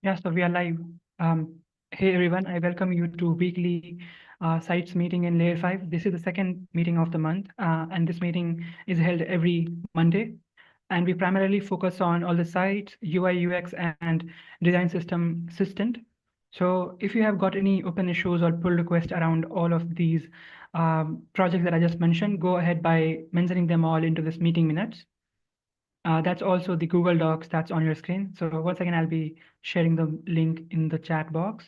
Yeah, so we are live. Hey everyone, I welcome you to weekly sites meeting in Layer 5. This is the second meeting of the month, and this meeting is held every Monday. And we primarily focus on all the sites, UI, UX, and design system assistant. So if you have got any open issues or pull requests around all of these projects that I just mentioned, go ahead by mentioning them all into this meeting minutes. That's also the Google Docs that's on your screen. So once again, I'll be sharing the link in the chat box.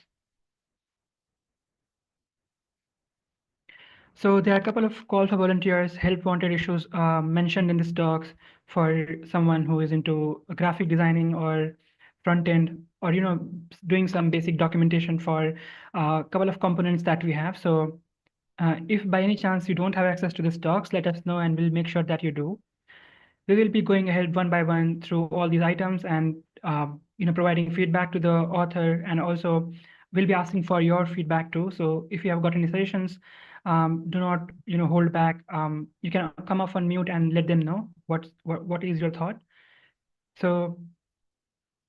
So there are a couple of calls for volunteers, help wanted issues mentioned in this docs for someone who is into graphic designing or front end, or doing some basic documentation for a couple of components that we have. So if by any chance you don't have access to this docs, let us know and we'll make sure that you do. We will be going ahead one by one through all these items and providing feedback to the author, and also we'll be asking for your feedback too. So if you have got any suggestions, do not hold back. You can come off on mute and let them know what is your thought. So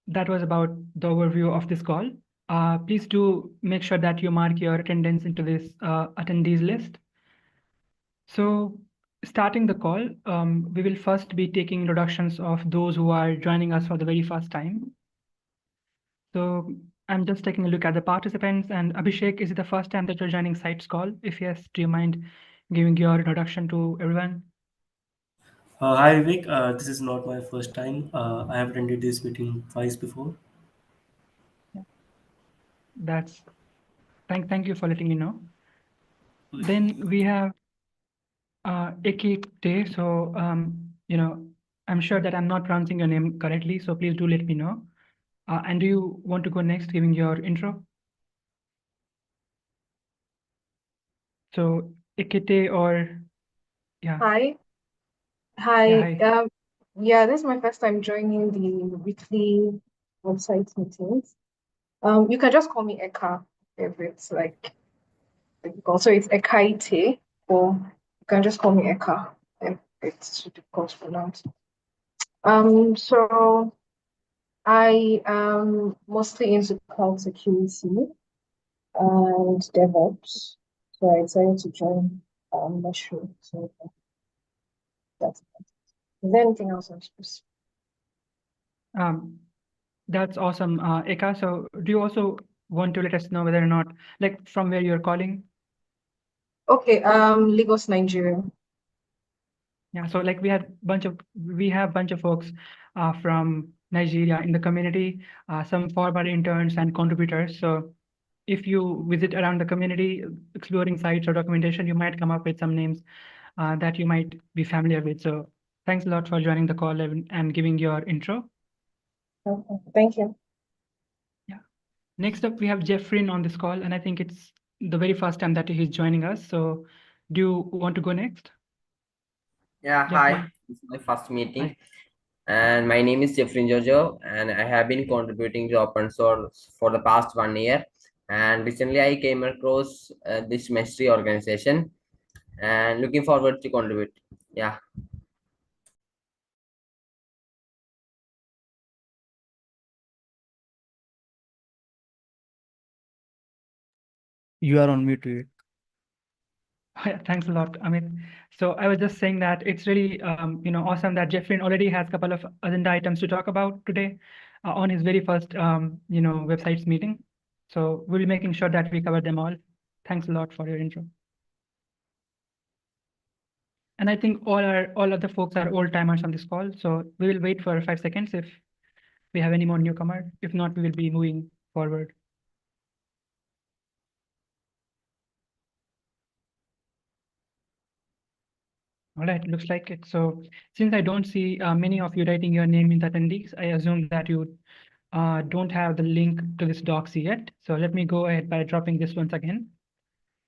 that was about the overview of this call. Please do make sure that you mark your attendance into this attendees list. So starting the call, we will first be taking introductions of those who are joining us for the very first time. So I'm just taking a look at the participants, and Abhishek, is it the first time that you're joining Sites call? If yes, do you mind giving your introduction to everyone? Hi Vivek, this is not my first time. I have attended this meeting twice before. Yeah. That's thank you for letting me know. Then we have Ekite. So I'm sure that I'm not pronouncing your name correctly, so please do let me know. And do you want to go next, giving your intro? So Ekite or yeah, Hi. yeah, Hi. hi. Yeah, this is my first time joining the weekly website meetings. You can just call me Eka if it's like also it's Ekaite, or you can just call me Eka if it's too difficult to pronounce. So I am mostly into cloud security and DevOps. So I decided to join Mushroom. So that's it. Is there anything else I'm supposed to? That's awesome, Eka. So do you also want to let us know whether or not, like, from where you're calling? Okay, Lagos, Nigeria. Yeah, so like we have bunch of folks from Nigeria in the community, some former interns and contributors. So if you visit around the community, exploring sites or documentation, you might come up with some names that you might be familiar with. So thanks a lot for joining the call and giving your intro. Okay, thank you. Yeah. Next up, we have Jeffrey on this call, and I think it's the very first time that he's joining us. So do you want to go next? Yeah, Jeffrey, hi. This is my first meeting, hi. and my name is Jeffrey Jojo, and I have been contributing to open source for the past 1 year. And recently, I came across this mystery organization, and looking forward to contribute. Yeah. You are on mute. Vivek. Thanks a lot, Amit. So I was just saying that it's really, awesome that Jeffrey already has a couple of agenda items to talk about today on his very first, websites meeting. So we'll be making sure that we cover them all. Thanks a lot for your intro. And I think all other folks are old timers on this call. So we will wait for 5 seconds if we have any more newcomer. If not, we will be moving forward. All right, looks like it. So since I don't see many of you writing your name in the attendees, I assume that you don't have the link to this docs yet. So let me go ahead by dropping this once again.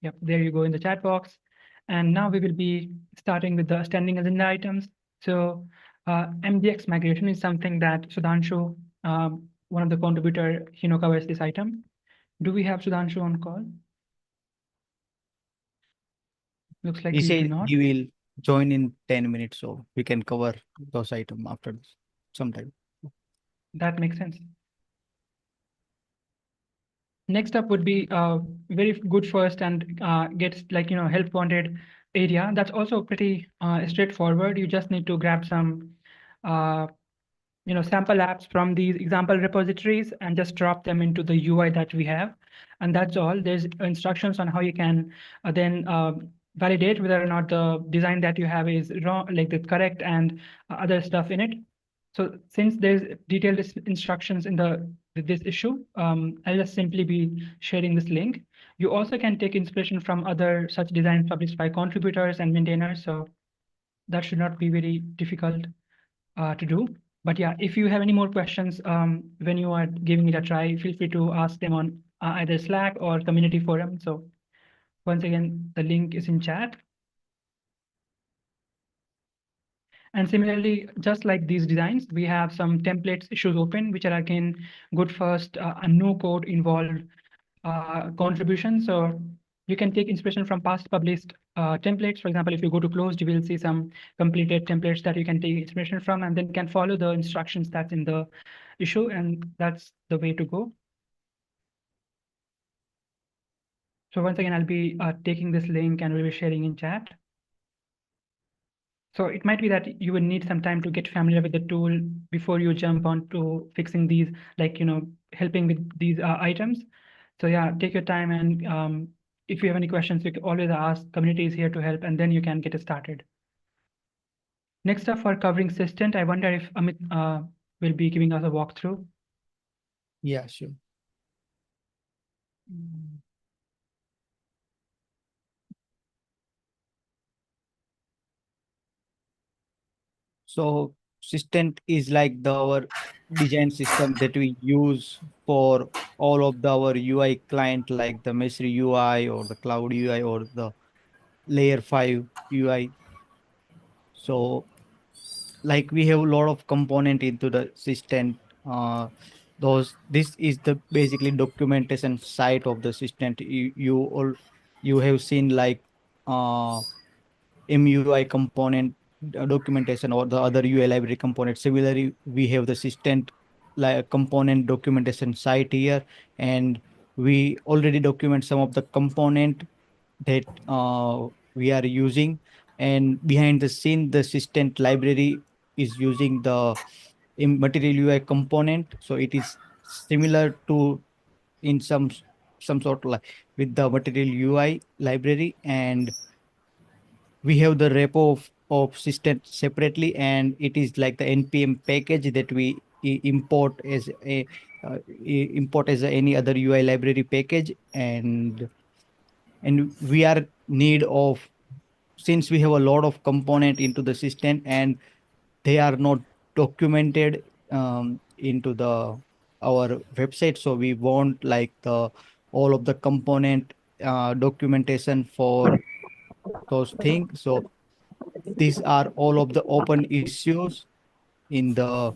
Yep, there you go in the chat box. And now we will be starting with the standing agenda items. So MDX migration is something that Sudhanshu, one of the contributor, covers this item. Do we have Sudhanshu on call? Looks like He we do said not. he will join in 10 minutes, so we can cover those items after this sometime. That makes sense. Next up would be very good first and gets like, help wanted area. That's also pretty straightforward. You just need to grab some, sample apps from these example repositories and just drop them into the UI that we have. And that's all. There's instructions on how you can then validate whether or not the design that you have is wrong, like the correct and other stuff in it. So since there's detailed instructions in this issue, I'll just simply be sharing this link. You also can take inspiration from other such designs published by contributors and maintainers. So that should not be very difficult to do. But yeah, if you have any more questions when you are giving it a try, feel free to ask them on either Slack or community forum. So once again, the link is in chat. And similarly, just like these designs, we have some templates issues open, which are again good first a no code involved contribution. So you can take inspiration from past published templates. For example, if you go to closed, you will see some completed templates that you can take inspiration from, and then can follow the instructions that's in the issue, and that's the way to go. So once again, I'll be taking this link and we'll be sharing in chat. So it might be that you will need some time to get familiar with the tool before you jump on to fixing these, like, helping with these items. So yeah, take your time, and if you have any questions, you can always ask. Community is here to help, and then you can get started. Next up for covering Systent, I wonder if Amit will be giving us a walkthrough. Yeah, sure. So Systent is like our design system that we use for all of our UI client, like the Mesri UI or the Cloud UI or the Layer 5 UI. So like we have a lot of component into the Systent. This is the basically documentation side of the Systent. You have seen like MUI component documentation or the other UI library component. Similarly, we have the Systent like component documentation site here, and we already document some of the component that we are using. And behind the scene, the Systent library is using the material UI component. So it is similar to in some sort of like with the material UI library, and we have the repo of Systent separately, and it is like the npm package that we import as any other UI library package. And we are need of, since we have a lot of component into the system and they are not documented into the our website, so we want like the all of the component documentation for those things. So these are all of the open issues in the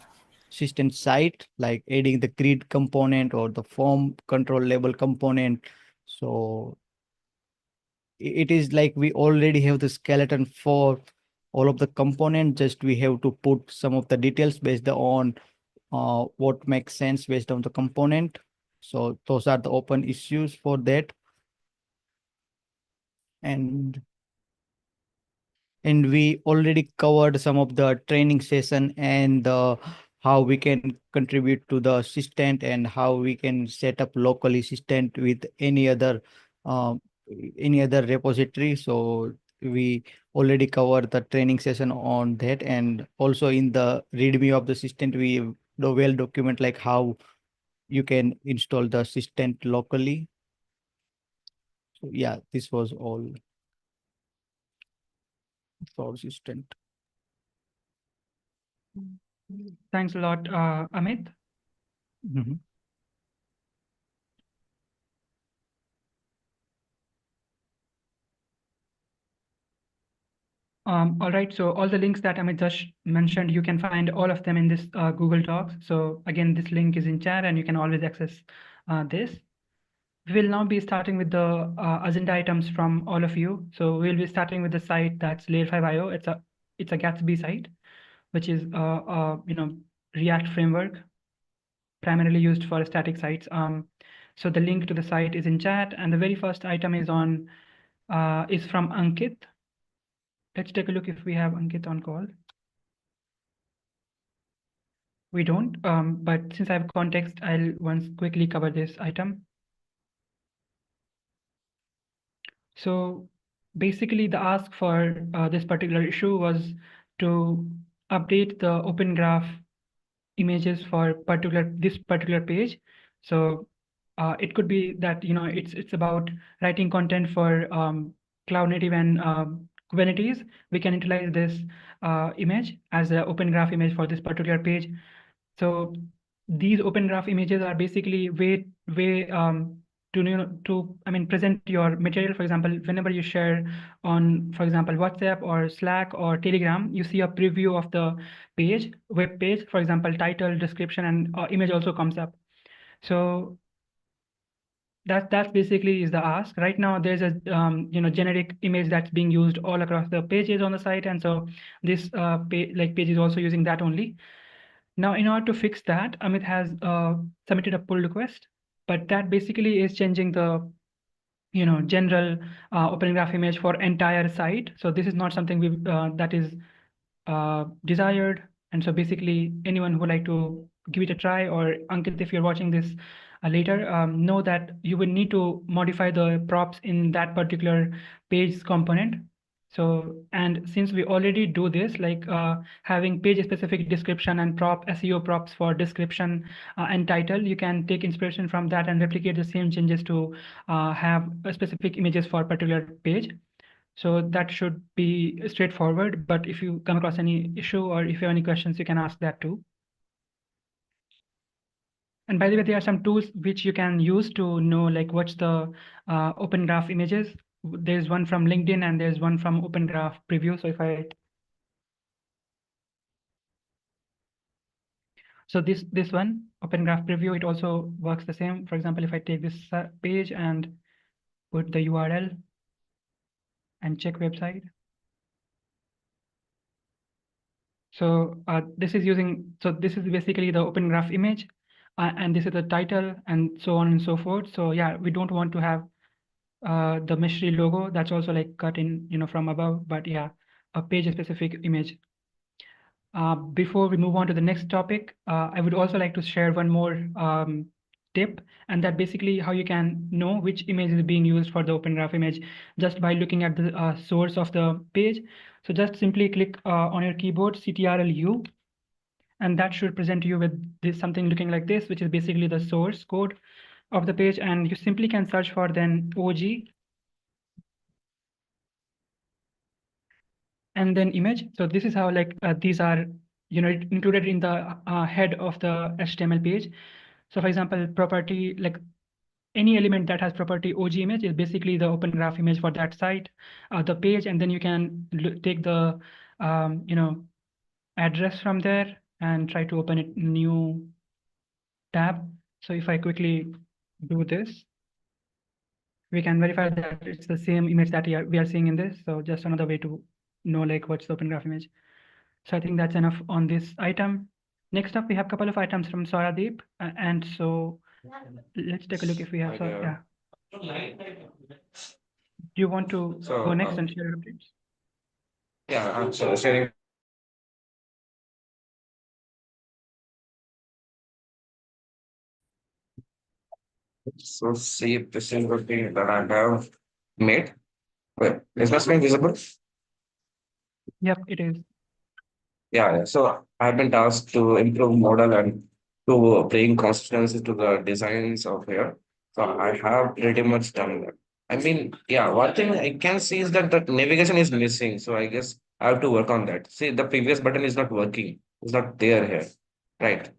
system site, like adding the grid component or the form control label component. So it is like we already have the skeleton for all of the component, just we have to put some of the details based on what makes sense based on the component. So those are the open issues for that. And we already covered some of the training session and how we can contribute to the assistant and how we can set up local assistant with uh, any other repository. So we already covered the training session on that, and also in the readme of the assistant we do well document like how you can install the assistant locally. So yeah, this was all for assistant. Thanks a lot, Amit. Mhm. All right, so all the links that Amit just mentioned, you can find all of them in this Google Docs. So again, this link is in chat and you can always access this. We will now be starting with the agenda items from all of you. So we'll be starting with the site that's Layer5.io. It's a Gatsby site, which is React framework primarily used for static sites. So the link to the site is in chat, and the very first item is from Ankit. Let's take a look if we have Ankit on call. We don't, but since I have context, I'll once quickly cover this item. So basically the ask for this particular issue was to update the Open Graph images for this particular page. So it could be that, you know, it's about writing content for Cloud Native and Kubernetes. We can utilize this image as an Open Graph image for this particular page. So these Open Graph images are basically way to present your material. For example, whenever you share on, for example, WhatsApp or Slack or Telegram, you see a preview of the web page, for example, title, description, and image also comes up. So that's basically is the ask. Right now there's a generic image that's being used all across the pages on the site, and so this page is also using that only. Now, in order to fix that, Amit has submitted a pull request, but that basically is changing the general Open Graph image for entire site. So this is not something that is desired. And so basically anyone who would like to give it a try, or Ankit, if you're watching this later, know that you will need to modify the props in that particular page component. So, and since we already do this, like having page specific description and SEO props for description and title, you can take inspiration from that and replicate the same changes to have specific images for a particular page. So that should be straightforward, but if you come across any issue or if you have any questions, you can ask that too. And by the way, there are some tools which you can use to know like what's the Open Graph images. There's one from LinkedIn and there's one from Open Graph Preview. So this one, Open Graph Preview, it also works the same. For example, if I take this page and put the URL and check website. So this is basically the Open Graph image, and this is the title, and so on and so forth. So yeah, we don't want to have the Meshri logo. That's also like cut in, from above, but yeah, a page specific image. Before we move on to the next topic, I would also like to share one more tip, and that basically how you can know which image is being used for the Open Graph image just by looking at the source of the page. So just simply click on your keyboard CTRL-U, and that should present you with something looking like this, which is basically the source code of the page, and you simply can search for then OG and then image. So this is how these are included in the head of the HTML page. So for example, property, like any element that has property OG image is basically the Open Graph image for that site, the page, and then you can take the address from there and try to open it new tab. So if I quickly do this, we can verify that it's the same image that we are seeing in this. So just another way to know like what's the Open Graph image. So I think that's enough on this item. Next up, we have a couple of items from Saradeep, and so let's take a look if we have. Yeah. Do you want to go next and share your updates? Yeah, I'm sharing. So see if this is the thing that I have made. Wait, is my screen visible? Yep, it is. Yeah. So I've been tasked to improve model and to bring consistency to the designs of here. So I have pretty much done that. I mean, yeah, one thing I can see is that the navigation is missing. So I guess I have to work on that. See, the previous button is not working. It's not there here. Right.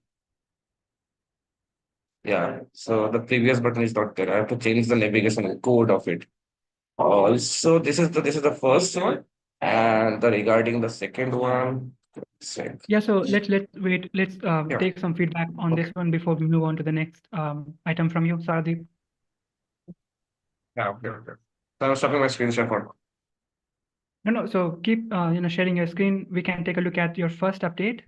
Yeah. So the previous button is not there. I have to change the navigation code of it. Also, this is the first one. And regarding the second one, Yeah, so let's wait. Let's Yeah. take some feedback on this one before we move on to the next item from you, Saradeep. Yeah, okay. So I was stopping my screen share for. No, so keep sharing your screen. We can take a look at your first update.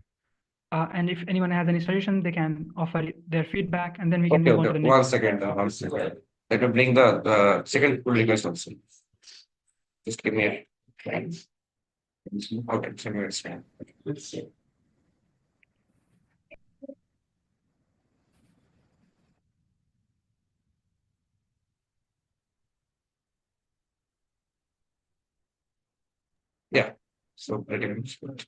And if anyone has any suggestion, they can offer their feedback, and then we can Okay, move on to okay. the next. 1 second, 1 second. Let me bring the second pull request also. Just give me a time. Okay, 10 minutes. Let's see. Yeah, so pretty much good.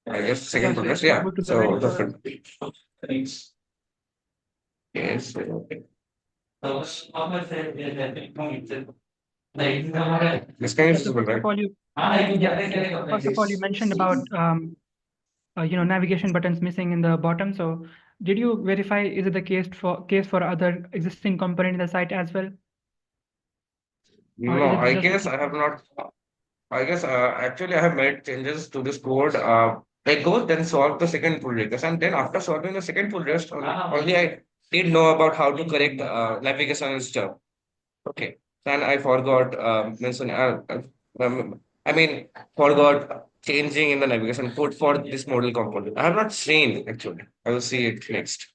I guess second Yeah, so progress, if you yeah. go to the So right, the front. Thanks. Yes, okay. This kind yeah, is so visible, first of right? all, first of all, you mentioned about navigation buttons missing in the bottom. So did you verify, is it the case for other existing component in the site as well? Or is No, it I just guess I have not. I guess actually I have made changes to this code. I go then solve the second pull request, and then after solving the second pull request, only I did know about how to correct navigation and stuff. Okay, and I forgot mention. I mean, forgot changing in the navigation code for this model component. I have not seen actually. I will see it next.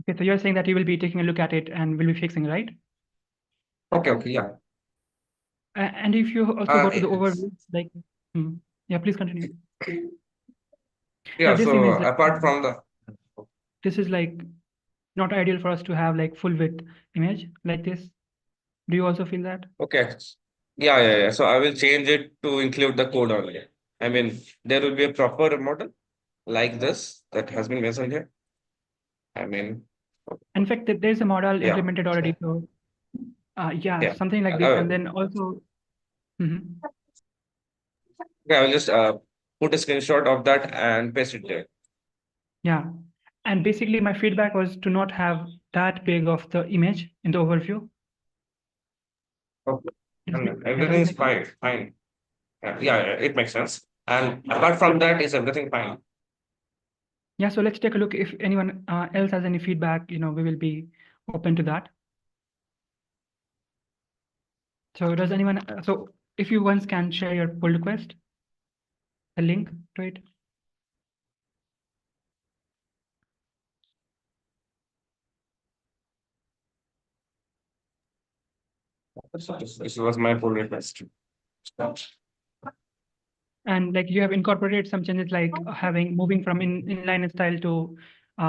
okay? So you're saying that you will be taking a look at it and will be fixing, right? Okay, okay, yeah. And if you also go to the It's- overview, like, yeah, please continue. yeah. This So image, apart from the this is like not ideal for us to have like full width image like this. Do you also feel that? okay. Yeah. So I will change it to include the code only. I mean, there will be a proper model like this that has been mentioned here. I mean, In fact, there's a model yeah, implemented already. So yeah, yeah. something like this. And then also, mhm. Okay, I will just put a screenshot of that and paste it there. Yeah. And basically my feedback was to not have that big of the image in the overview. Okay. Does And it- yeah, does everything it is make sense? fine. Yeah, it makes sense. And apart from that, is everything fine? Yeah, so let's take a look. If anyone else has any feedback, we will be open to that. So does anyone, so if you once can share your pull request, a link to it. This was my pull request. And like you have incorporated some changes like moving from inline style to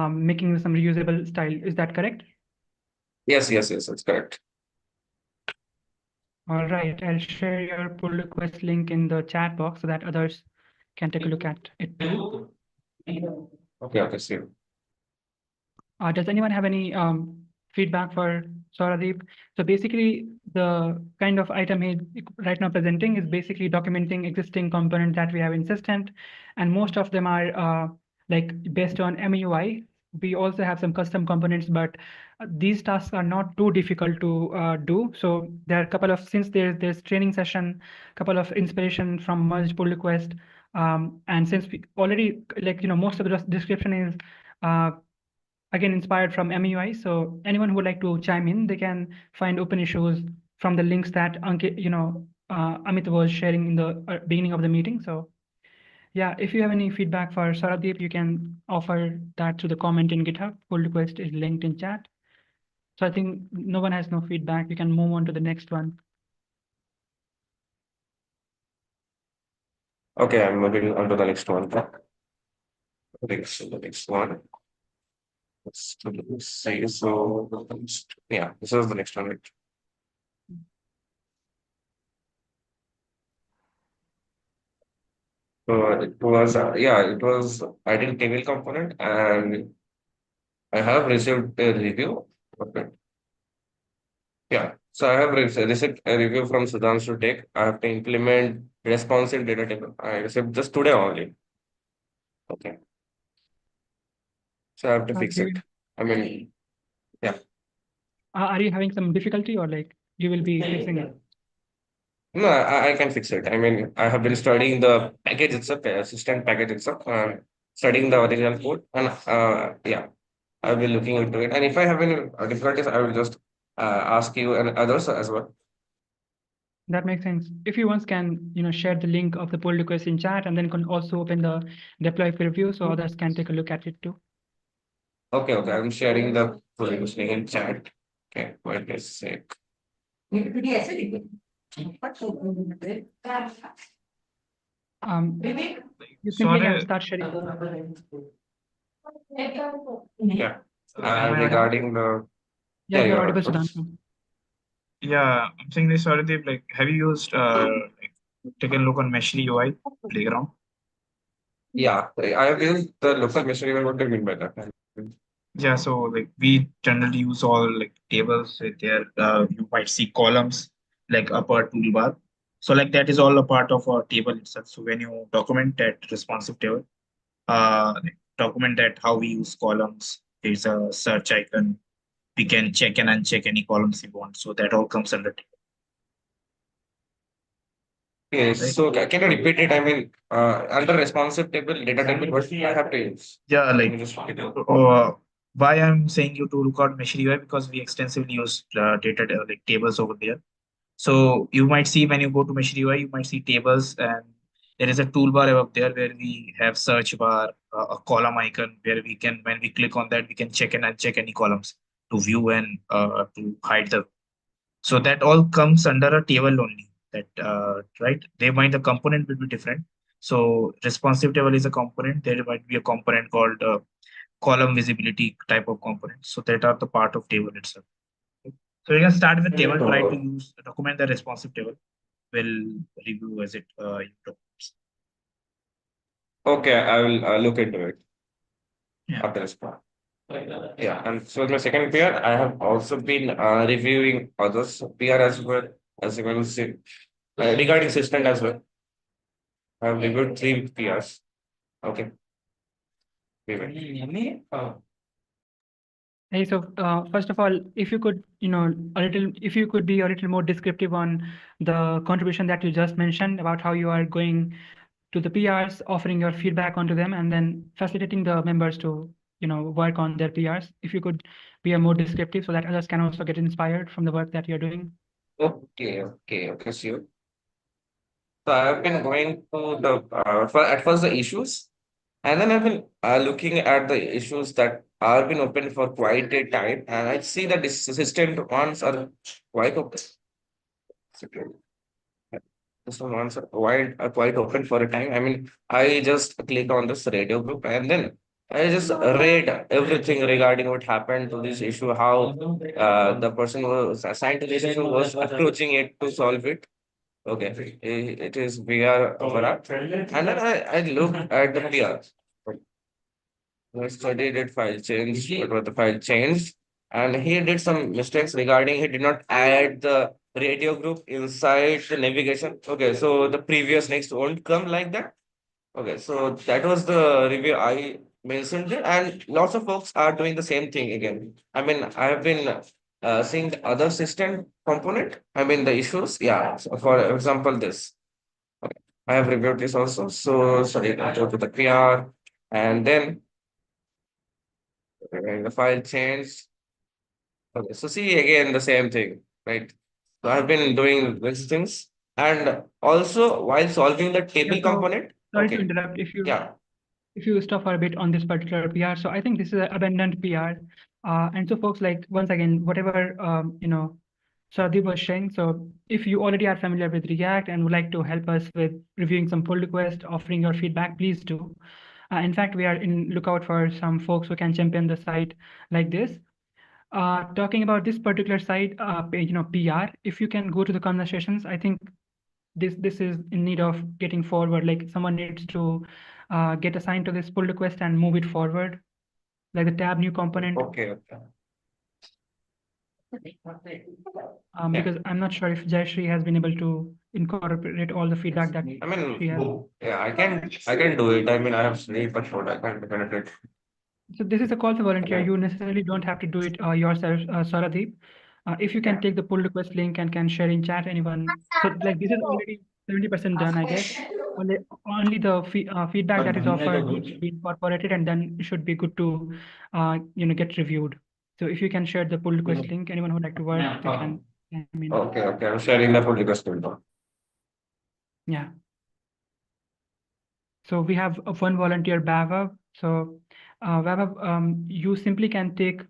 making some reusable style. Is that correct? Yes, that's correct. All right, I'll share your pull request link in the chat box so that others can take a look at it too. Okay, see. Does anyone have any feedback for Sauradeep? So basically, the kind of item he's right now presenting is basically documenting existing components that we have in Systent, and most of them are like based on MUI. We also have some custom components, but these tasks are not too difficult to do. So there are a couple of, since there's training session, couple of inspiration from merge pull request, and since we already most of the description is again inspired from MUI. So anyone who would like to chime in, they can find open issues from the links that Amit was sharing in the beginning of the meeting. So yeah, if you have any feedback for Sauradeep, you can offer that to the comment in GitHub. Pull request is linked in chat. So I think no one has no feedback. You can move on to the next one. Okay, I'm moving on to the next one. The next one. Let's see. So, yeah, this is the next one, right? So it was, it was ideal table component, and I have received a review. Okay. Yeah, so I have received a review from Sudhanshu Tech. I have to implement responsive data table. I received just today only. Okay, so I have to fix it. I mean, yeah. Are you having some difficulty or like you will be fixing it? No, I can fix it. I mean, I have been studying the package itself, the assistant package itself, studying the original code, and yeah, I'll be looking into it. And if I have any difficulties, I will just ask you and others as well. That makes sense. If you once can, share the link of the pull request in chat, and then can also open the deploy preview so others can take a look at it too. Okay, I'm sharing the pull request link in chat. Okay, wait a sec. You simply Sorry, start sharing. Yeah. am I Regarding the Yeah, you're you're audible, audible. Sudhanshu. yeah, I'm saying this, Saradeep, like, have you used, like, taken a look on Meshly UI Playground? Yeah, I have used the local machine. What do you mean by that? Yeah, so like we generally use all like tables with there. You might see columns like upper toolbar. So like that is all a part of our table itself. So when you document that responsive table, document that how we use columns. There's a search icon. We can check and uncheck any columns we want. So that all comes under table. Okay, Right? so can you repeat it? I mean, under responsive table, data table, what I have to use? Yeah, Can like you just repeat it? why I'm saying you to look out Meshly UI because we extensively use data like tables over there. So you might see when you go to Meshly UI, you might see tables, and there is a toolbar above there where we have search bar, a column icon where we can, when we click on that, we can check and uncheck any columns to view and to hide the. So that all comes under a table only. That right? The component will be different. So responsive table is a component. There might be a component called column visibility type of component. So that are the part of table itself. So you can start with table, try to use document the responsive table. We'll review as it documents. Okay, I will look into it Yeah. after this part. Yeah, and so my second peer, I have also been reviewing others peer as well as you can see regarding system as well. I have reviewed 3 peers. Okay. Hey, so first of all, if you could, if you could be a little more descriptive on the contribution that you just mentioned about how you are going to the PRs, offering your feedback onto them, and then facilitating the members to, work on their PRs. If you could be a more descriptive so that others can also get inspired from the work that you're doing. Okay, sure. So I've been going to the at first the issues, and then I've been looking at the issues that are been open for quite a time, and I see that the assistant ones are quite open. This ones are quite open for a time. I mean, I just click on this radio group and then I just read everything regarding what happened to this issue, how the person who was assigned to this issue was approaching it to solve it. Okay, it is VR Varat. And then I looked at the PR. I studied it file change, what was the file changed, and he did some mistakes regarding he did not add the radio group inside the navigation. Okay, so the previous next won't come like that. Okay, so that was the review I mentioned it, and lots of folks are doing the same thing again. I mean, I have been seeing the other system component. I mean, the issues. Yeah, so for example, this. Okay, I have reviewed this also. So sorry, I go to the PR, and then the file changed. Okay, so see again the same thing, right? So I've been doing these things, and also while solving the table Yeah, so component. sorry to Okay, interrupt. yeah. If you stop for a bit on this particular PR, so I think this is an abandoned PR. And so folks, like, once again, whatever, Saradeep was sharing, so if you already are familiar with React and would like to help us with reviewing some pull requests, offering your feedback, please do. In fact, we are in lookout for some folks who can champion the site like this. Talking about this particular site, PR, if you can go to the conversations, I think this is in need of getting forward. Like, someone needs to get assigned to this pull request and move it forward, like the tab new component. Okay. Because I'm not sure if Jayashree has been able to incorporate all the feedback that I mean, she has. yeah, I can do it. I mean, I have sleep, but I can't penetrate. So this is a call to volunteer. You necessarily don't have to do it yourself, Saradeep. If you can take the pull request link and can share in chat, anyone. So like this is already 70% done, I guess. Only the feedback that is offered needs to be incorporated, and then it should be good to get reviewed. So if you can share the pull request link, anyone who would like to work, they can I mean, Okay, I'm sharing the pull request window. yeah. So we have one volunteer, Vaibhav. So Vaibhav, you simply can take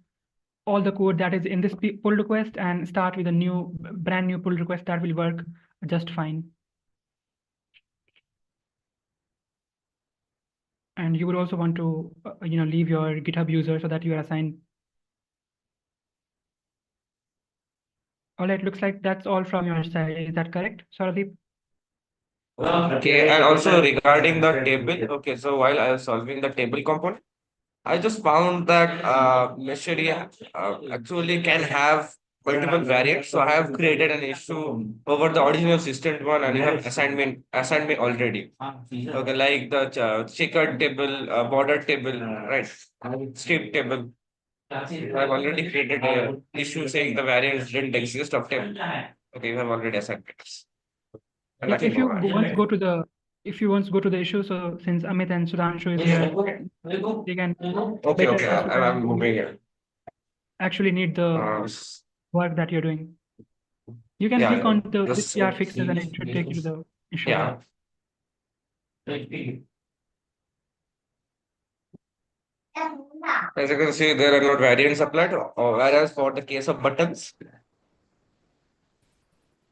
all the code that is in this pull request and start with a brand new pull request that will work just fine. And you would also want to, leave your GitHub user so that you are assigned. All right, looks like that's all from your side. Is that correct, Saradeep? Okay, and also regarding the table, okay, so while I was solving the table component, I just found that Meshery actually can have multiple variants. So I have created an issue over the original system one, and you have assigned me already. Okay, like the checkered table, border table, right? Strip table. I've already created a issue saying the variants didn't exist of table. Okay, you have already assigned it. And Yeah, nothing if you more. once go to the issue, so since Amit and Sudhanshu is here, they can Okay, better I'm moving here. actually need the work that you're doing. You can click on the Just PR fixes and it should take you to the issue. yeah. As you can see, there are no variants applied, whereas for the case of buttons,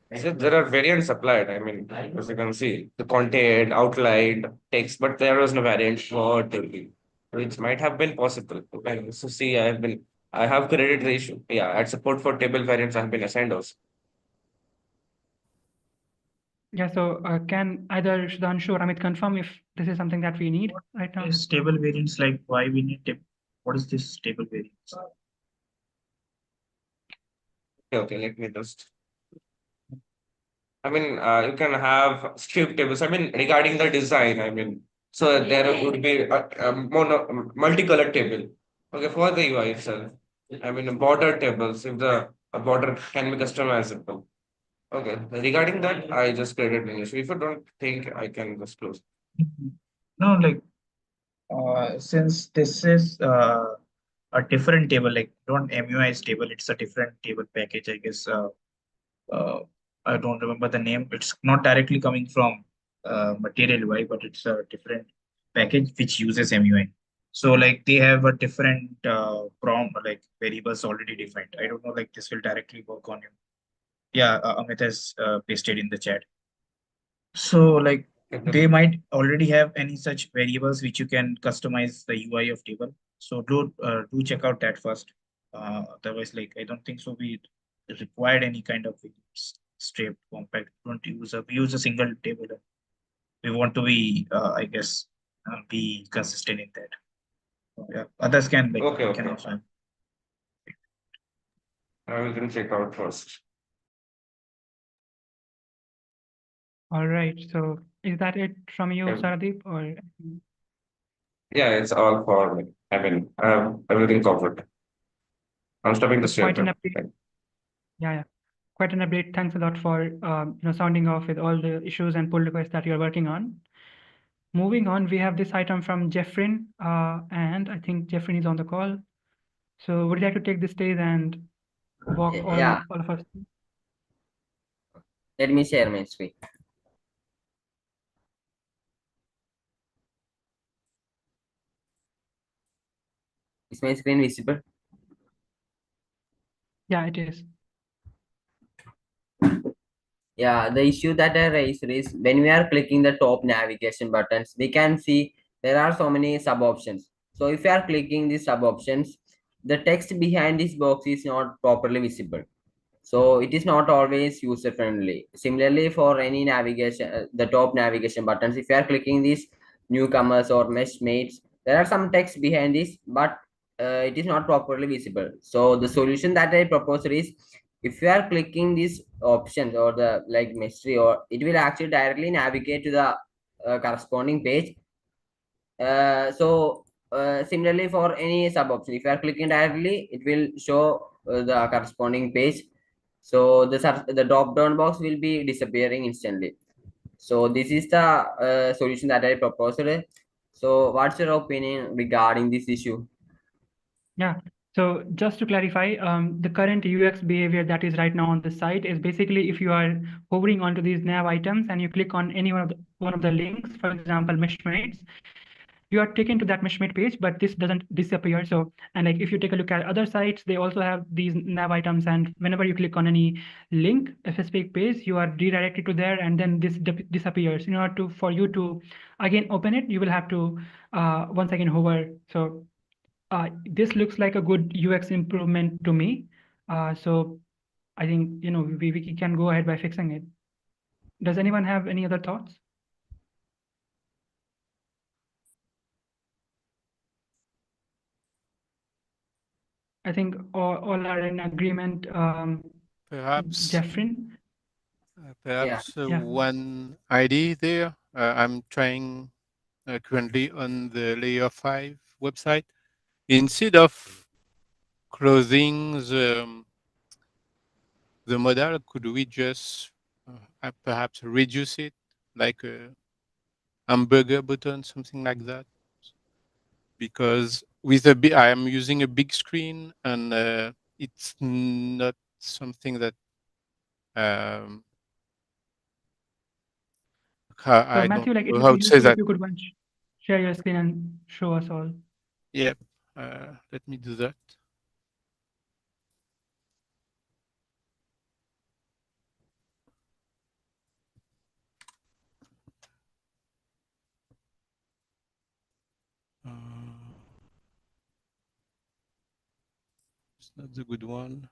there are variants applied. I mean, as you can see, the content, outlined, text, but there was no variant for table, which might have been possible. Okay, so see, I have created the issue. Yeah, at support for table variants, I have been assigned also. Yeah, so can either Sudhanshu or Amit confirm if this is something that we need right now? Yes, table variants, like why we need table. What is this table variants? Okay, let me just. I mean, you can have strip tables. I mean, regarding the design, I mean, so there would be a multicolored table. Okay, for the UI itself. I mean, border tables, if the a border can be customizable. Okay, regarding that, I just created an issue. If you don't think, I can just close. No, like since this is a different table, like don't MUI's table, it's a different table package, I guess. I don't remember the name. It's not directly coming from Material UI, but it's a different package which uses MUI. So like they have a different prompt, like variables already defined. I don't know, like this will directly work on you. Yeah, Amit has pasted in the chat. So like they might already have any such variables which you can customize the UI of table. So do check out that first. Otherwise, like I don't think so. We required any kind of straight compact. Don't we use a single table. We want to be, I guess, be consistent in that. Yeah, others can like can also. I will check out first. All right. So is that it from you, Saradeep, or? Yeah, it's all for me. I mean, I have everything covered. I'm stopping the share. Quite an update. Yeah. Quite an update. Thanks a lot for sounding off with all the issues and pull requests that you're working on. Moving on, we have this item from Jeffrin, and I think Jeffrin is on the call. So would you like to take the stage and walk all of us? Let me share my screen. Is my screen visible? Yeah, it is. Yeah, the issue that I raised is when we are clicking the top navigation buttons, we can see there are so many sub options. So if you are clicking these sub options, the text behind this box is not properly visible. So it is not always user friendly. Similarly, for any navigation, the top navigation buttons, if you are clicking these newcomers or mesh mates, there are some text behind this, but it is not properly visible. So the solution that I propose is, if you are clicking these options or the like mystery, or it will actually directly navigate to the corresponding page. Similarly for any sub option, if you are clicking directly, it will show the corresponding page. So the drop down box will be disappearing instantly. So this is the solution that I proposed. So what's your opinion regarding this issue? Yeah, So just to clarify, the current UX behavior that is right now on the site is basically if you are hovering onto these nav items and you click on any one of the links, for example, Meshmates, you are taken to that Meshmate page, but this doesn't disappear. So, and like if you take a look at other sites, they also have these nav items, and whenever you click on any link, a specific page, you are redirected to there, and then this disappears. In order for you to again open it, you will have to once again hover. So this looks like a good UX improvement to me. So I think we can go ahead by fixing it. Does anyone have any other thoughts? I think all are in agreement. Perhaps, Jeffrin? perhaps Yeah. one idea there. I'm trying currently on the Layer 5 website. Instead of closing the model, could we just perhaps reduce it, like a hamburger button, something like that? Because with I am using a big screen, and it's not something that So I don't Matthew, like it know would how be to say useful if that. you could share your screen and show us all. Yep. Let me do that. It's not the good one.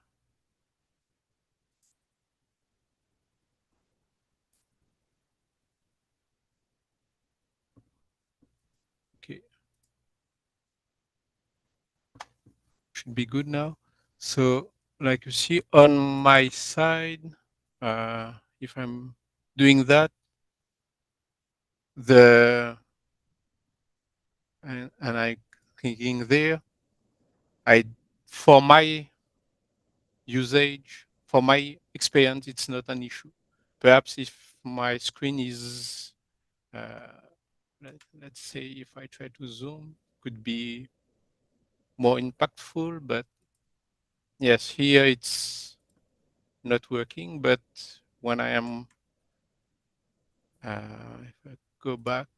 Okay. Should be good now. So like you see on my side, if I'm doing that, and I clicking there, for my usage, for my experience, it's not an issue. Perhaps if my screen is, let's say if I try to zoom, could be more impactful, but yes, here it's not working. But when I am, if I go back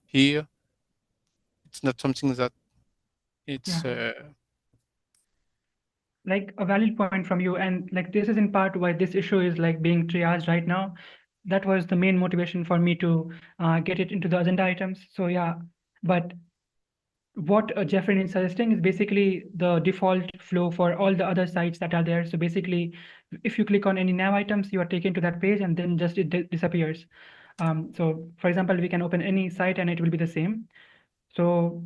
here, it's not something that it's, like a valid point from you, and like this is in part why this issue is like being triaged right now. That was the main motivation for me to get it into the agenda items. So yeah, but what Jeffrey is suggesting is basically the default flow for all the other sites that are there. So basically, if you click on any nav items, you are taken to that page, and then just it disappears. So for example, we can open any site and it will be the same. So,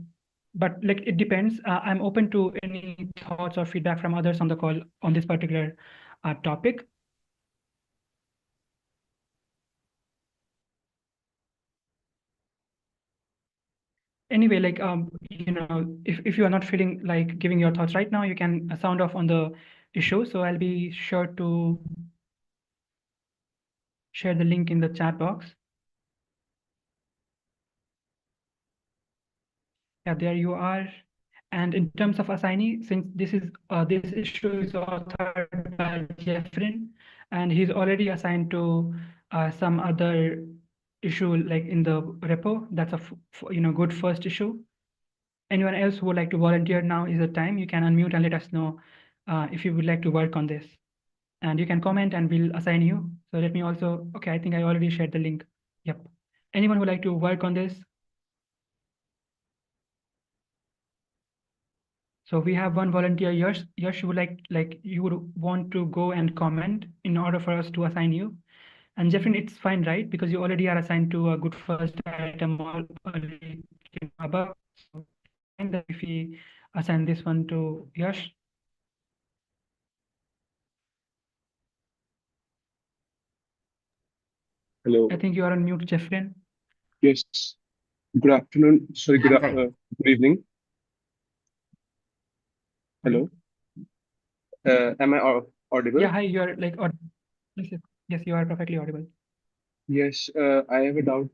but like it depends. I'm open to any thoughts or feedback from others on the call on this particular topic. Anyway, like if you are not feeling like giving your thoughts right now, you can sound off on the issue. So I'll be sure to share the link in the chat box. Yeah, there you are. And in terms of assignee, since this issue is authored by Jeffrin, and he's already assigned to some other issue like in the repo. That's a good first issue. Anyone else who would like to volunteer, now is the time. You can unmute and let us know if you would like to work on this. And you can comment and we'll assign you. So let me also, okay, I think I already shared the link. Yep. Anyone who would like to work on this? So we have one volunteer, Yash. Yash, you would want to go and comment in order for us to assign you. And Jeffrey, it's fine, right? Because you already are assigned to a good first item already above. So fine that if we assign this one to Yash. Hello. I think you are on mute, Jeffrey. Yes. Good afternoon. Sorry, good evening. Hello. Am I audible? Yeah, hi, you are like, yes, you are perfectly audible. Yes, I have a doubt.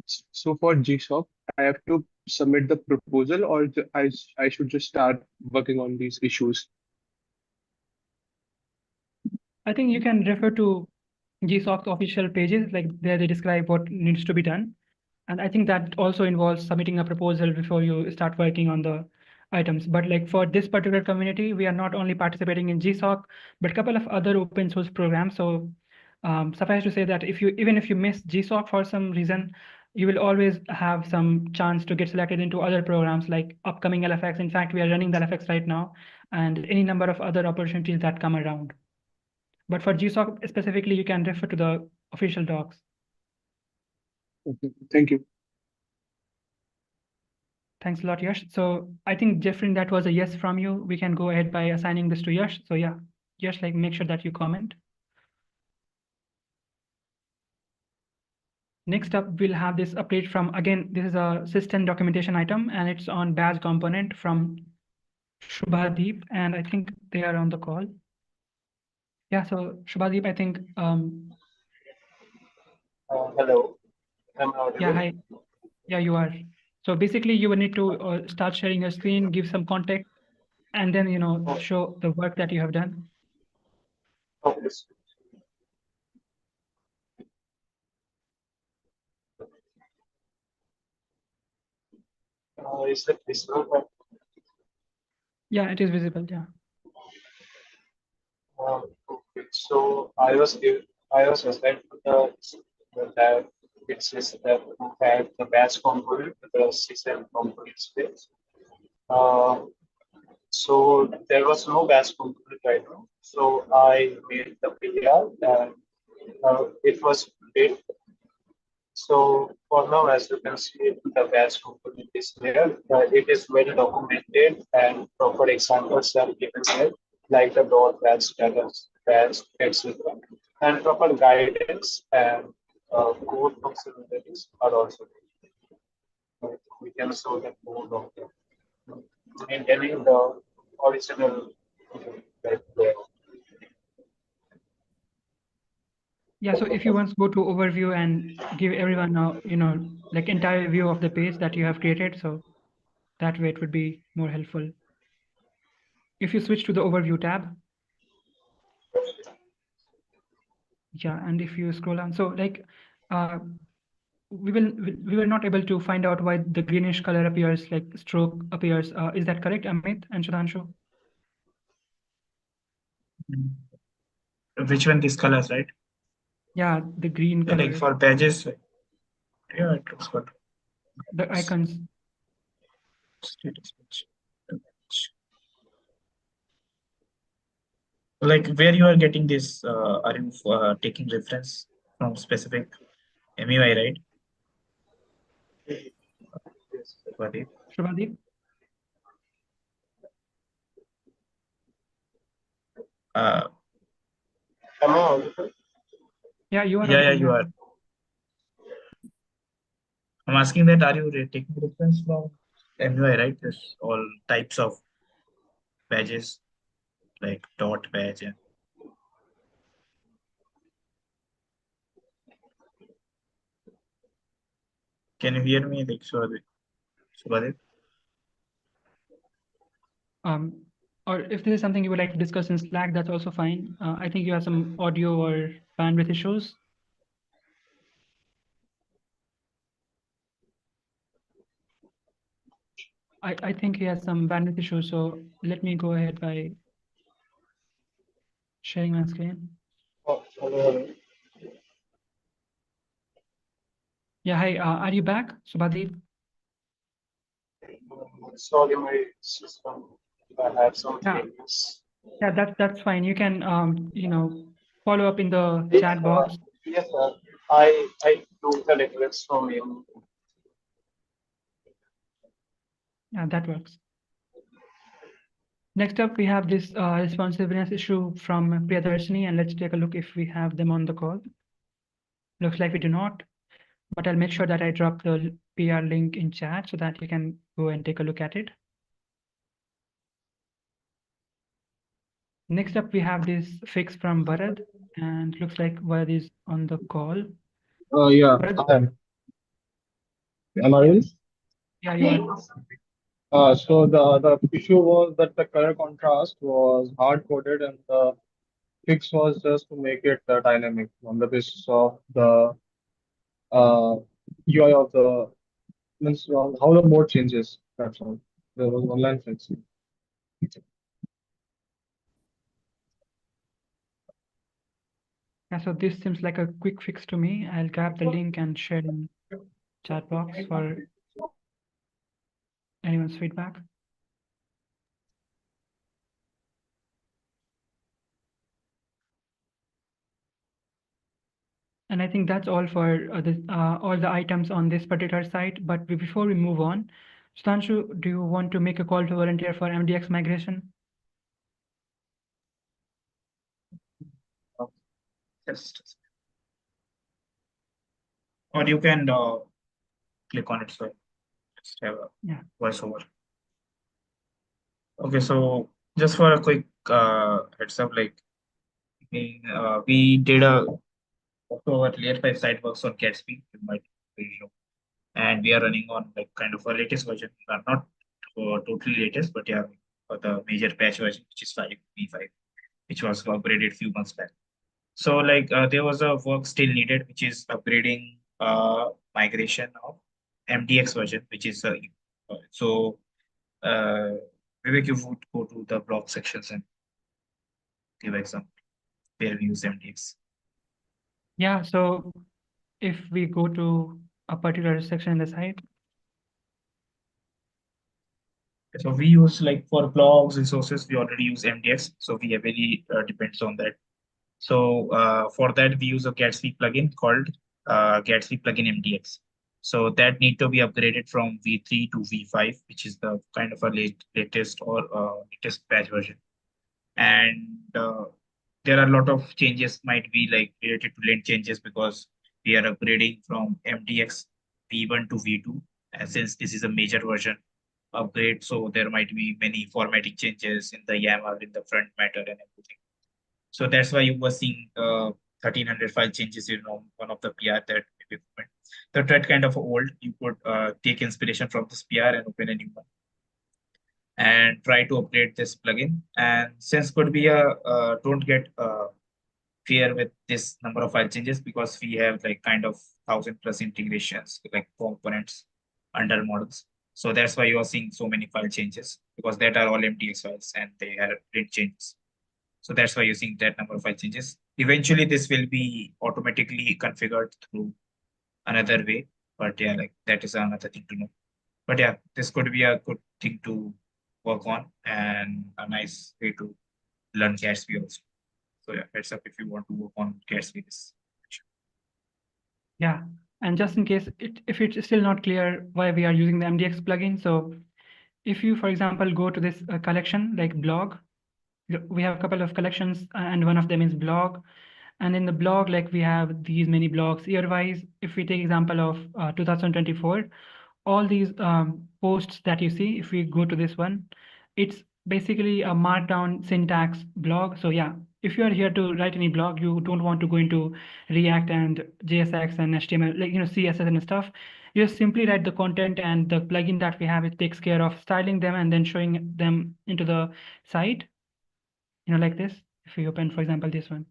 So for GSOC, I have to submit the proposal, or I should just start working on these issues. I think you can refer to GSOC's official pages, like there they describe what needs to be done. And I think that also involves submitting a proposal before you start working on the items. But like for this particular community, we are not only participating in GSOC, but a couple of other open source programs. So suffice to say that even if you miss GSOC for some reason, you will always have some chance to get selected into other programs like upcoming LFX. In fact, we are running the LFX right now, and any number of other opportunities that come around. But for GSOC specifically, you can refer to the official docs. Okay, thank you. Thanks a lot, Yash. So I think, Jeffrey, that was a yes from you. We can go ahead by assigning this to Yash. So yeah, Yash, like make sure that you comment. Next up, we'll have this update from, again, this is a system documentation item, and it's on badge component from Shubhadeep, and I think they are on the call. Yeah, so Shubhadeep, I think. Hello, am I audible? Yeah, hi. Yeah, you are. So basically, you will need to start sharing your screen, give some context, and then show the work that you have done. Okay. Is it visible? Yeah, it is visible. Yeah. Okay. So I was assigned to the tab. It says that we have the batch component, the system component space. So there was no batch component right now. So I made the PR and it was built. So for now, as you can see, the batch component is there. It is well documented and proper examples are given here, like the dot batch status, batch, etc. And proper guidance and code functionalities are also there. We can show the code of the maintaining the original there. Yeah, so if you once go to overview and give everyone a, like entire view of the page that you have created, so that way it would be more helpful. If you switch to the overview tab. Yeah, and if you scroll down, so like we were not able to find out why the greenish color appears, like stroke appears. Is that correct, Amit and Shudhanshu? Which one? These colors, right? Yeah, the green Yeah, color. like for badges. Yeah, it looks good. The icons. Status page. Like where you are getting this, are you taking reference from specific MUI, right? Shubhadeep? Am I audible? Yeah, you are. Yeah, you are. I'm asking that, are you taking reference from MUI, right? There's all types of badges, like dot badge. And can you hear me, like, Shubhadeep? Or if this is something you would like to discuss in Slack, that's also fine. I think you have some audio or bandwidth issues. I think he has some bandwidth issues, so let me go ahead by sharing my screen. Oh, hello. Yeah, hi, are you back, Shubhadeep? Sorry, my system. I have some failures. Yeah, that's fine. You can follow up in the chat box. Yes, sir. I took the request from you. Yeah, that works. Next up, we have this responsiveness issue from Priyadarshini, and let's take a look if we have them on the call. Looks like we do not, but I'll make sure that I drop the PR link in chat so that you can go and take a look at it. Next up, we have this fix from Bharat, and looks like Bharat is on the call. Yeah. Bharat, Am I ready? Yeah, you are. So the issue was that the color contrast was hard coded, and the fix was just to make it dynamic on the basis of the uh, UI of the means how the mode changes. That's all. There was one line fix. Yeah, so this seems like a quick fix to me. I'll grab the link and share in chat box for anyone's feedback. And I think that's all for all the items on this particular site. But before we move on, Sudhanshu, do you want to make a call to volunteer for MDX migration? Just, or you can click on it. So just have a voiceover. Okay, so just for a quick heads up, like we did a our layer 5 site works on Gatsby, you might know, and we are running on like kind of a latest version, not totally latest, but yeah, for the major patch version, which is 5v5, which was upgraded a few months back. So like there was a work still needed, which is upgrading migration of MDX version, which is so Vivek, you would go to the blog sections and give example where we use MDX. Yeah, so if we go to a particular section in the site. So we use like for blogs, resources, we already use MDX. So we heavily depends on that. So for that, we use a Gatsby plugin called Gatsby plugin MDX. So that need to be upgraded from V3 to V5, which is the kind of a latest or latest patch version. And there are a lot of changes might be like related to lint changes because we are upgrading from MDX V1 to V2. And since this is a major version upgrade, so there might be many formatting changes in the YAML, in the front matter and everything. So that's why you were seeing 1300 file changes in one of the PR that the thread kind of old. You could take inspiration from this PR and open a new one and try to upgrade this plugin. And since could be a don't get fear with this number of file changes because we have like kind of 1,000+ integrations like components under models. So that's why you are seeing so many file changes because that are all MDX files and they are lint changes. So that's why you're seeing that number of file changes. Eventually, this will be automatically configured through another way. But yeah, like that is another thing to know. But yeah, this could be a good thing to work on and a nice way to learn Gatsby also. So yeah, heads up if you want to work on Gatsby. Yeah, and just in case if it's still not clear why we are using the MDX plugin, so if you, for example, go to this collection like blog, we have a couple of collections and one of them is blog. And in the blog, like we have these many blogs year-wise. If we take example of 2024, all these posts that you see, if we go to this one, it's basically a markdown syntax blog. So yeah, if you are here to write any blog, you don't want to go into React and JSX and HTML, like, CSS and stuff. You just simply write the content and the plugin that we have, it takes care of styling them and then showing them into the site, like this. If we open, for example, this one.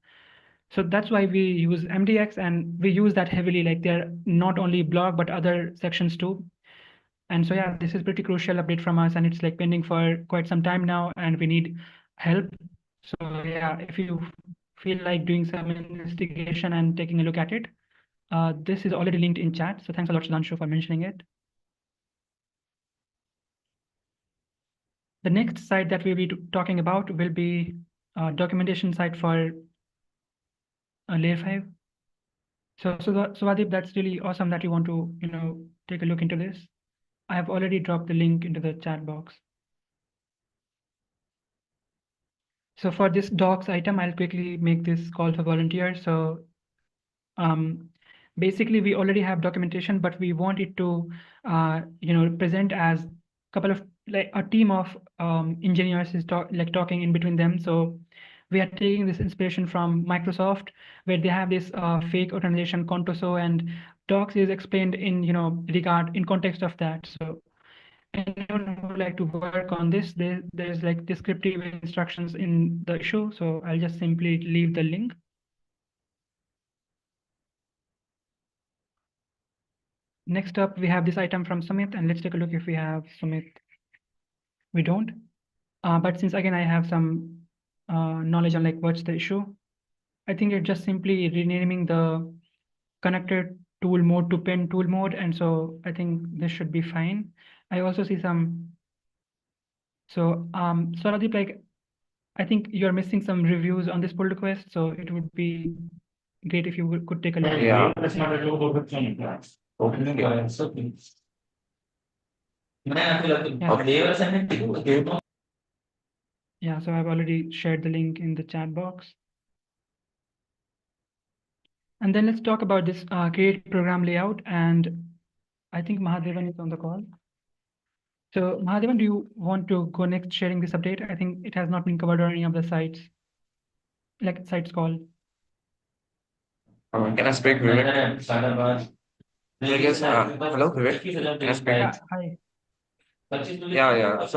So that's why we use MDX and we use that heavily, like they're not only blog, but other sections too. And so, yeah, this is pretty crucial update from us and it's like pending for quite some time now and we need help. So yeah, if you feel like doing some investigation and taking a look at it, this is already linked in chat. So thanks a lot, Sudhanshu, for mentioning it. The next site that we'll be talking about will be a documentation site for layer 5. So Swadip, that's really awesome that you want to, take a look into this. I have already dropped the link into the chat box. So for this docs item, I'll quickly make this call for volunteers. So basically, we already have documentation, but we want it to, present as a couple of like a team of engineers is talking in between them. So we are taking this inspiration from Microsoft, where they have this fake organization Contoso, and docs is explained in, you know, in context of that. So anyone who would like to work on this, there's like descriptive instructions in the issue. So I'll just simply leave the link. Next up, we have this item from Sumit, and let's take a look if we have Sumit. We don't. But since again, I have some knowledge on like what's the issue, I think it's just simply renaming the connected tool mode to pin tool mode. And so I think this should be fine. I also see some. So Swaradip, like, I think you're missing some reviews on this pull request. So it would be great if you could take a look. Yeah. Yeah, so I've already shared the link in the chat box. And then let's talk about this create program layout. And I think Mahadevan is on the call. So Mahadevan, do you want to go next sharing this update? I think it has not been covered on any of the sites, like sites call. Can I speak, Vivek? Yes, hello, Vivek. Can I speak? Yeah, hi. Yeah.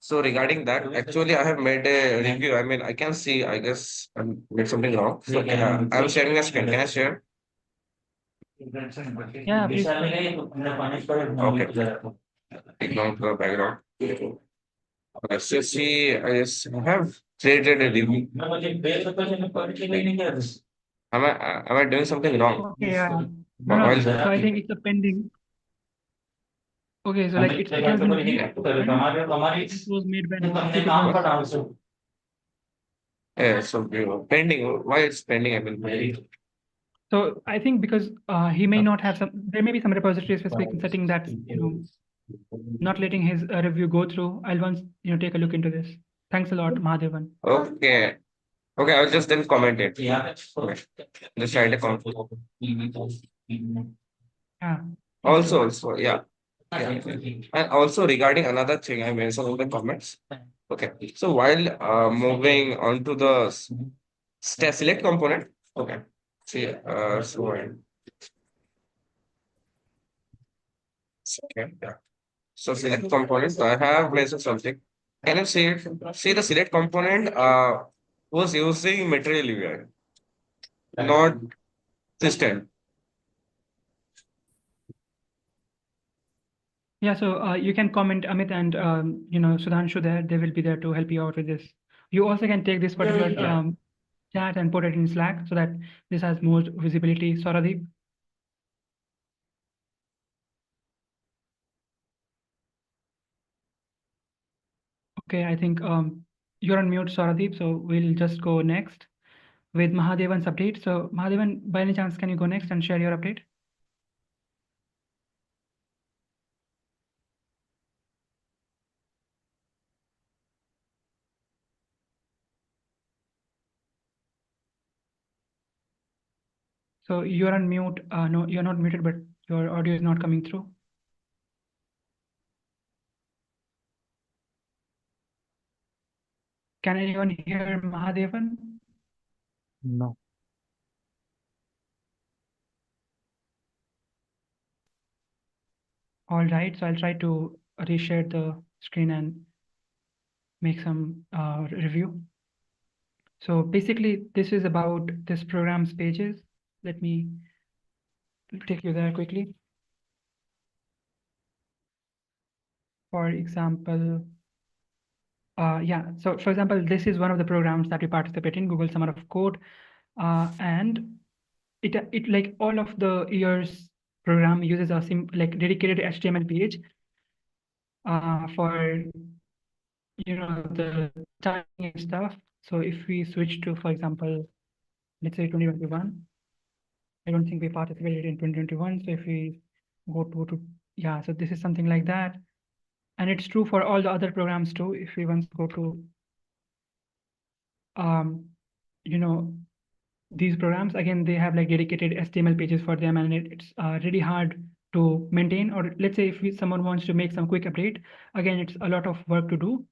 So regarding that, actually, I have made a review. I mean, I can see, I guess I made something wrong. So I'm sharing a screen. Can I share? Yeah, please. Okay. Ignore the background. Okay, so see, I have created a review. Am I doing something wrong? Okay, yeah. No, so I think it's a pending. Okay, so like it has been made, right? It was made when Yeah, so pending. Why it's pending? I mean, so I think because he may not have some, there may be some repository specific setting that, you know, not letting his review go through. I'll once, you know, take a look into this. Thanks a lot, Mahadevan. Okay. Okay, I'll just then comment it. Yeah. Okay. Just write a comment. Yeah. Also, yeah. And also regarding another thing I mentioned in the comments. Okay. So while moving on to the select component. Okay. See, okay. Yeah. So select component. So I have mentioned something. Can you see it? See the select component was using material UI, not system. Yeah, so you can comment Amit and you know, Sudhanshu there. They will be there to help you out with this. You also can take this particular chat and put it in Slack so that this has more visibility. Swaradip. Okay, I think you're on mute, Swaradip. So we'll just go next with Mahadevan's update. So Mahadevan, by any chance, can you go next and share your update? So you're on mute. No, you're not muted, but your audio is not coming through. Can anyone hear Mahadevan? No. All right, so I'll try to reshare the screen and make some review. So basically, this is about this program's pages. Let me take you there quickly. For example, yeah, so for example, this is one of the programs that we participate in, Google Summer of Code. And it like all of the years program uses a like dedicated HTML page for, you know, the timing and stuff. So if we switch to, for example, let's say 2021, I don't think we participated in 2021. So if we go to yeah, so this is something like that. And it's true for all the other programs too. If we once go to, you know, these programs, again, they have like dedicated HTML pages for them, and it's really hard to maintain. Or let's say if someone wants to make some quick update, again, it's a lot of work to do.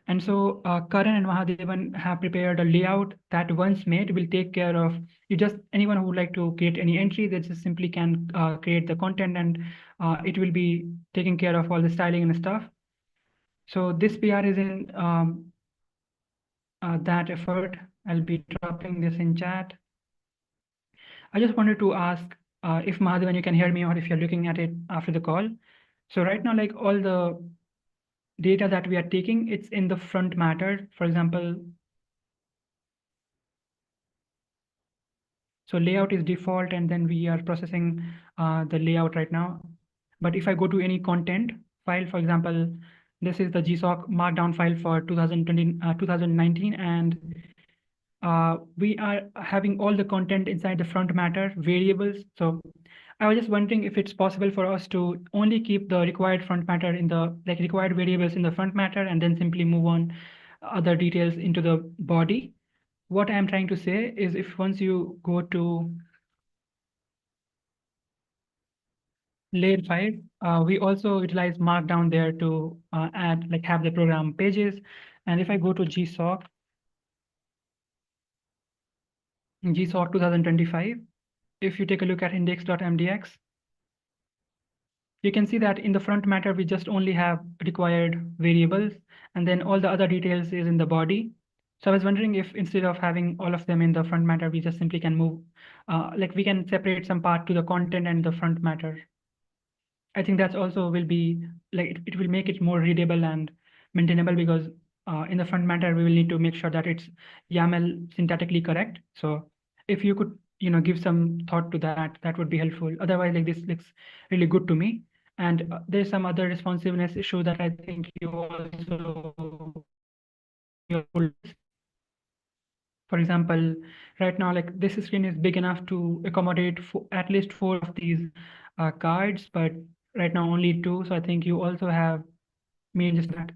And so Karan and Mahadevan have prepared a layout that once made will take care of anyone who would like to create any entry, they just simply can create the content, and it will be taking care of all the styling and stuff. So this PR is in that effort. I'll be dropping this in chat. I just wanted to ask if Mahadevan, you can hear me, or if you're looking at it after the call. So right now, like all the data that we are taking, it's in the front matter. For example, so layout is default, and then we are processing the layout right now. But if I go to any content file, for example, this is the GSOC markdown file for 2019, and we are having all the content inside the front matter variables. So I was just wondering if it's possible for us to only keep the required front matter in the required variables in the front matter, and then simply move on other details into the body. What I'm trying to say is, if once you go to layer 5, we also utilize markdown there to add, have the program pages. And if I go to GSOC 2025, if you take a look at index.mdx, you can see that in the front matter, we just only have required variables, and then all the other details is in the body. So I was wondering if instead of having all of them in the front matter, we just simply can move, we can separate some part to the content and the front matter. I think that's also will be it will make it more readable and maintainable, because in the front matter, we will need to make sure that it's YAML syntactically correct. So if you could, give some thought to that, that would be helpful. Otherwise, this looks really good to me. And there's some other responsiveness issue that I think you also, for example, right now, this screen is big enough to accommodate at least 4 of these cards, but right now only 2. So I think you also have just that.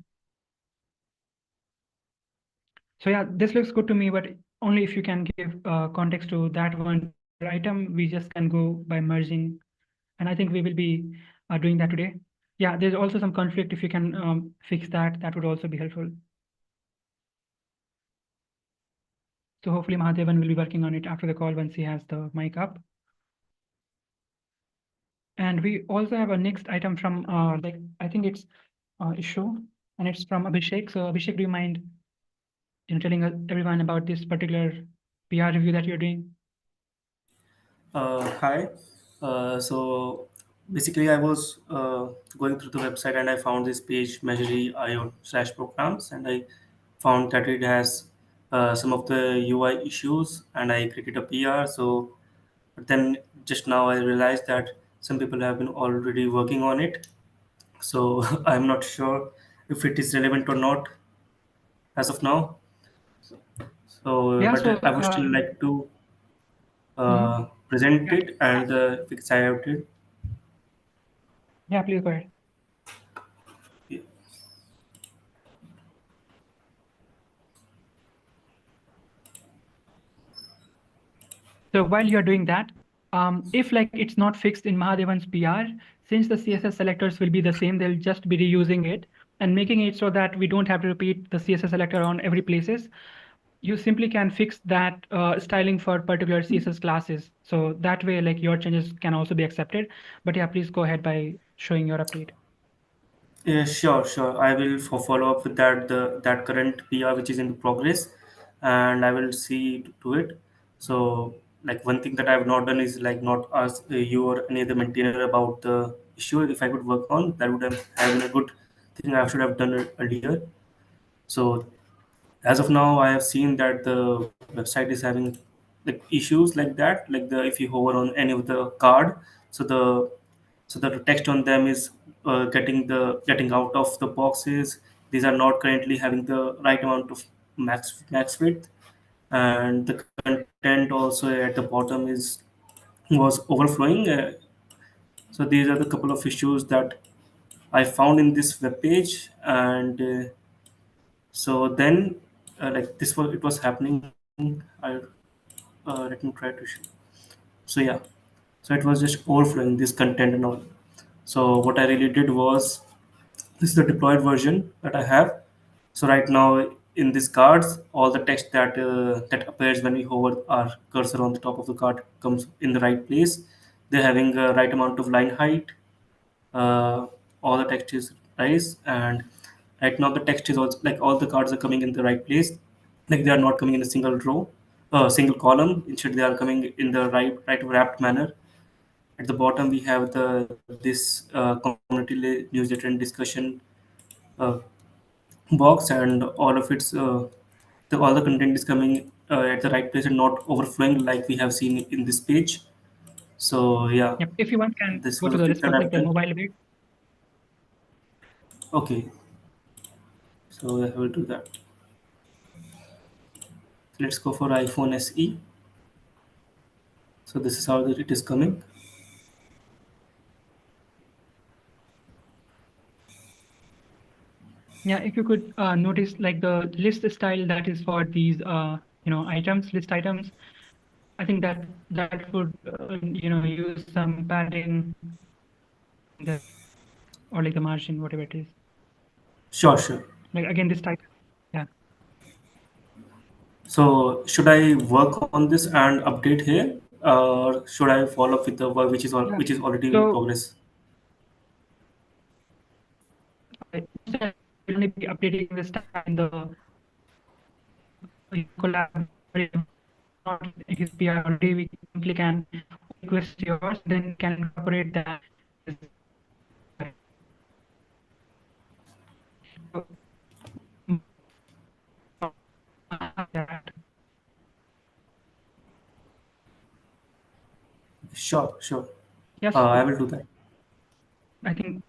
So yeah, this looks good to me, but only if you can give context to that one item, we just can go by merging. And I think we will be doing that today. Yeah, there's also some conflict. If you can fix that, that would also be helpful. So hopefully Mahadevan will be working on it after the call once he has the mic up. And we also have a next item from I think it's issue, and it's from Abhishek. So Abhishek, do you mind telling everyone about this particular PR review that you're doing? Hi. So basically, I was going through the website and I found this page, Measury.io/programs, and I found that it has some of the UI issues, and I created a PR. So, but then just now I realized that some people have been already working on it. So I'm not sure if it is relevant or not as of now. So, Yeah, but so I would still like to present it and fix I have it. Yeah, please go ahead. Yeah. So while you're doing that, if it's not fixed in Mahadevan's PR, since the CSS selectors will be the same, they'll just be reusing it and making it so that we don't have to repeat the CSS selector on every places. You simply can fix that styling for particular CSS classes. So that way, your changes can also be accepted. But yeah, please go ahead by showing your update. Yeah, sure. I will follow up with that current PR which is in progress, and I will see to it. So, one thing that I have not done is not ask you or any other maintainer about the issue. If I could work on that, would have been a good thing. I should have done it earlier. So, as of now, I have seen that the website is having issues like that. If you hover on any of the card, so the text on them is getting out of the boxes. These are not currently having the right amount of max width, and the content also at the bottom was overflowing. So these are the couple of issues that I found in this web page, and so then it was happening. I Let me try to show. So yeah, so it was just overflowing this content and all. So what I really did was, this is the deployed version that I have. So right now in these cards, all the text that appears when we hover our cursor on the top of the card comes in the right place. They're having a right amount of line height. Uh, all the text is nice, and right now the text is also like all the cards are coming in the right place. Like they are not coming in a single row, single column. Instead, they are coming in the right wrapped manner. At the bottom, we have this community newsletter and discussion uh, box, and all of its all the content is coming at the right place and not overflowing like we have seen in this page. So yeah, Yep. If you want, can this go was to the the fix that I've responsive done. mobile bit. Okay, so I will do that. Let's go for iPhone SE. So this is how it is coming. Yeah, if you could notice like the list style that is for these items, list items. I think that would use some padding the or like the margin, whatever it is. Sure. Like again, this type. Yeah. So should I work on this and update here, or should I follow up with the work which is Yeah. which is already in So progress? we'll only be updating this time in the collaborative, not his PR already. We simply can request yours, then can incorporate that. That. Sure. Yes. I will do that. I think.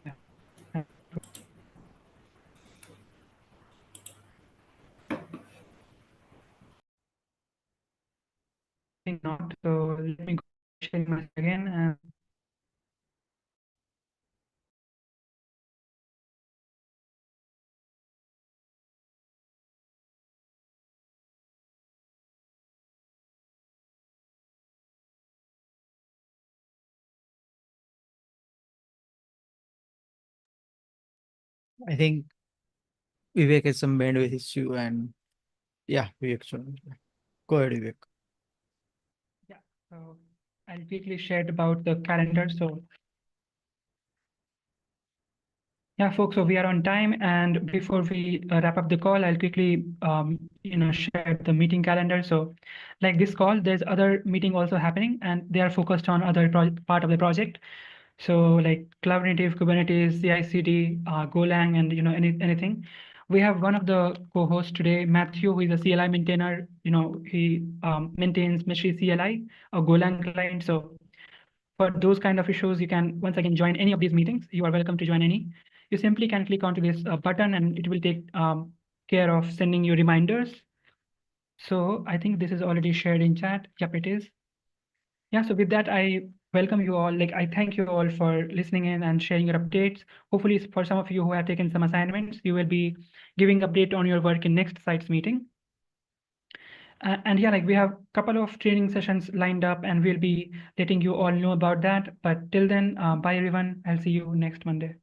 Yeah. I think not. So let me go sharing my again and. I think Vivek has some bandwidth issue, and yeah, Vivek, so go ahead, Vivek. Yeah, so I'll quickly share about the calendar. So yeah, folks, so we are on time, and before we wrap up the call, I'll quickly share the meeting calendar. So like this call, there's other meeting also happening, and they are focused on other part of the project. So like Cloud Native, Kubernetes, CI/CD, Golang, and anything. We have one of the co-hosts today, Matthew, who is a CLI maintainer. He maintains Mesri CLI, a Golang client. So for those kind of issues, you can once again join any of these meetings. You are welcome to join any. You simply can click onto this button, and it will take care of sending you reminders. So I think this is already shared in chat. Yep, it is. Yeah, so with that, I welcome you all. Like, I thank you all for listening in and sharing your updates. Hopefully, for some of you who have taken some assignments, you will be giving update on your work in next sites meeting. And yeah, like we have a couple of training sessions lined up, and we'll be letting you all know about that. But till then, bye everyone. I'll see you next Monday.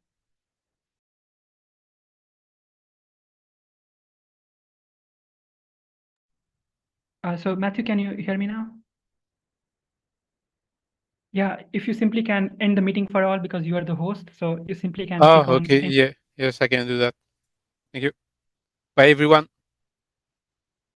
So Matthew, can you hear me now? Yeah, if you simply can end the meeting for all because you are the host, so you simply can click on Okay. end. Yeah. Yes, I can do that. Thank you. Bye, everyone.